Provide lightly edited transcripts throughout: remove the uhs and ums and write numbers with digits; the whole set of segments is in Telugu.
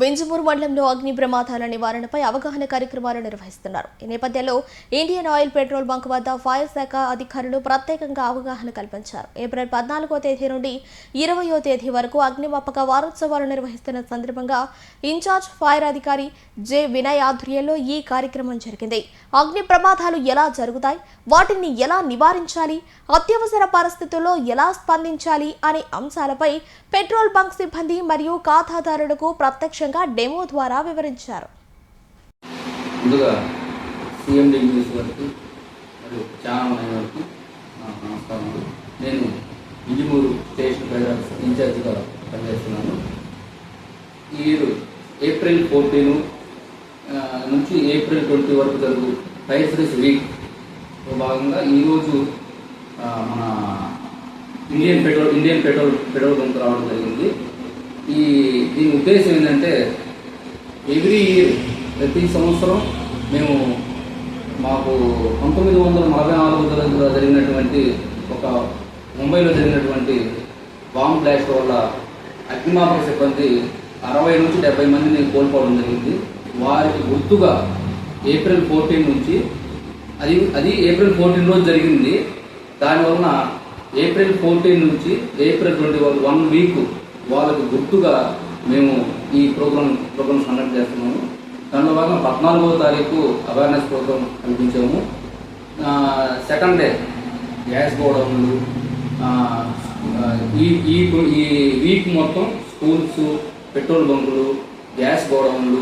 వింజమూరు మండలంలో అగ్ని ప్రమాదాల నివారణపై అవగాహన కార్యక్రమాలు నిర్వహిస్తున్నారు. ఈ నేపథ్యంలో ఇండియన్ ఆయిల్ పెట్రోల్ బంక్ వద్ద ఫైర్ శాఖ అధికారులు ప్రత్యేకంగా అవగాహన కల్పించారు. ఏప్రిల్ 14వ తేదీ నుండి 20వ తేదీ వరకు అగ్నిమాపక వారోత్సవాలు నిర్వహిస్తున్న సందర్భంగా ఇన్ఛార్జ్ ఫైర్ అధికారి జె వినయ్ ఆధ్వర్యంలో ఈ కార్యక్రమం జరిగింది. అగ్ని ప్రమాదాలు ఎలా జరుగుతాయి, వాటిని ఎలా నివారించాలి, అత్యవసర పరిస్థితుల్లో ఎలా స్పందించాలి అనే అంశాలపై పెట్రోల్ బంక్ సిబ్బంది మరియు ఖాతాదారులకు ప్రత్యక్షంగా డెమో ద్వారా వివరించారు. ముందుగా సిఎండి న్యూస్ వరకు మరియు ఛానల్ 9 వరకు నమస్కారం. నేను వింజమూరు స్టేషన్ ఫైర్ ఇన్ఛార్జిగా పనిచేస్తున్నాను. ఈ ఏప్రిల్ 14 నుంచి ఏప్రిల్ 20 వరకు జరుగు ఫైర్ సర్వీస్ వీక్ భాగంగా ఈరోజు మన ఇండియన్ పెట్రోల్ బంక్ రావడం జరిగింది. దీని ఉద్దేశం ఏంటంటే ఎవ్రీ ఇయర్ ప్రతి సంవత్సరం మేము మాకు 1944 జరిగినటువంటి ఒక ముంబైలో జరిగినటువంటి బాంబ్ బ్లాస్ట్ వల్ల అగ్నిమాపక సిబ్బంది 60 నుంచి 70 మందిని కోల్పోవడం జరిగింది. వారికి గుర్తుగా ఏప్రిల్ 14 నుంచి అది ఏప్రిల్ 14 రోజు జరిగింది. దానివలన ఏప్రిల్ 14 నుంచి ఏప్రిల్ 20 వరకు 1 వీక్ వాళ్ళకు గుర్తుగా మేము ఈ ప్రోగ్రామ్స్ కండక్ట్ చేస్తున్నాము. దానిలో భాగంగా 14వ తారీఖు అవేర్నెస్ ప్రోగ్రామ్ కల్పించాము. సెకండ్ డే గ్యాస్ గోడౌన్లు, ఈ వీక్ మొత్తం స్కూల్స్, పెట్రోల్ బంకులు, గ్యాస్ గోడౌన్లు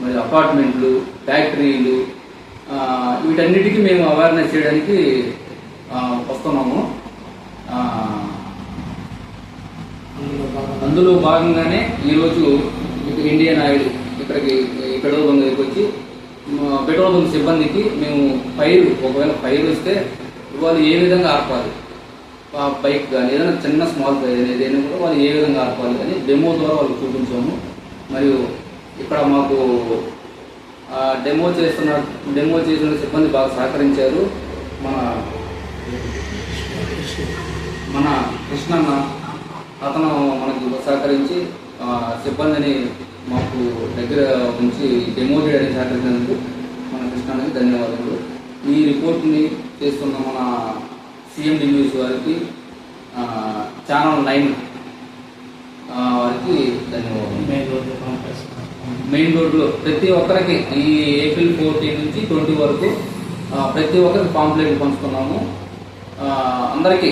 మరియు అపార్ట్మెంట్లు, ఫ్యాక్టరీలు వీటన్నిటికీ మేము అవేర్నెస్ చేయడానికి వస్తున్నాము. అందులో భాగంగానే ఈరోజు ఇండియన్ ఆయిల్ ఇక్కడికి పెట్రోల్ బంక్ దగ్గరికి వచ్చి పెట్రోల్ బంక్ సిబ్బందికి మేము ఒకవేళ ఫైర్ వస్తే వాళ్ళు ఏ విధంగా ఆర్పాలి, బైక్ కానీ ఏదైనా చిన్న స్మాల్ ఫైర్ ఏదైనా కూడా వాళ్ళు ఏ విధంగా ఆర్పాలి అని డెమో ద్వారా వాళ్ళకి చూపించాము. మరియు ఇక్కడ మాకు డెమో చేసిన సిబ్బంది బాగా సహకరించారు. మన కృష్ణన్న అతను మనకి సహకరించి సిబ్బందిని మాకు దగ్గర ఉంచి డెమో చేయడానికి సహకరించినందుకు మన కృష్ణన్నకి ధన్యవాదాలు. ఈ రిపోర్ట్ని చేస్తున్న మన సిఎండి న్యూస్ వారికి, ఛానల్ 9 వారికి ధన్యవాదాలు. మెయిన్ రోడ్లో ప్రతి ఒక్కరికి ఈ ఏప్రిల్ 14 నుంచి 20 వరకు ప్రతి ఒక్కరికి పాంప్లెట్ పంచుతున్నాము. అందరికీ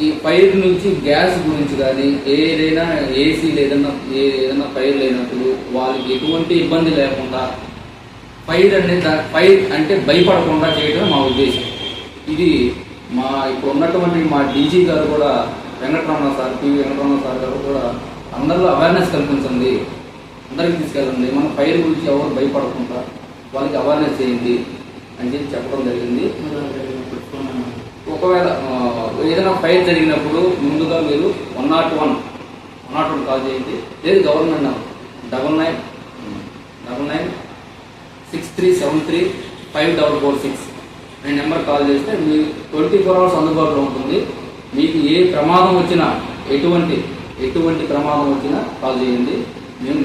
ఈ ఫైర్ నుంచి గ్యాస్ గురించి కానీ ఏదైనా ఏసీ ఏదైనా ఫైర్ లేనప్పుడు వాళ్ళకి ఎటువంటి ఇబ్బంది లేకుండా ఫైర్ అంటే భయపడకుండా చేయడం మా ఉద్దేశం. ఇది ఇప్పుడు ఉన్నటువంటి మా డీజీ గారు కూడా వెంకటరమణ సార్ గారు కూడా అందరిలో అవేర్నెస్ కల్పించండి, అందరికి తీసుకెళ్ళండి, మన ఫైర్ గురించి ఎవరు భయపడకుండా వాళ్ళకి అవేర్నెస్ చేయండి అని చెప్పడం జరిగింది. ఒకవేళ ఏదైనా ఫైర్ జరిగినప్పుడు ముందుగా మీరు 101 కాల్ చేయండి. లేదు గవర్నమెంట్ నెంబర్ 9963735446 అనే నెంబర్ కాల్ చేస్తే మీరు 24 hours అందుబాటులో ఉంటుంది. మీకు ఏ ప్రమాదం వచ్చినా ఎటువంటి ప్రమాదం వచ్చినా కాల్ చేయండి. మేము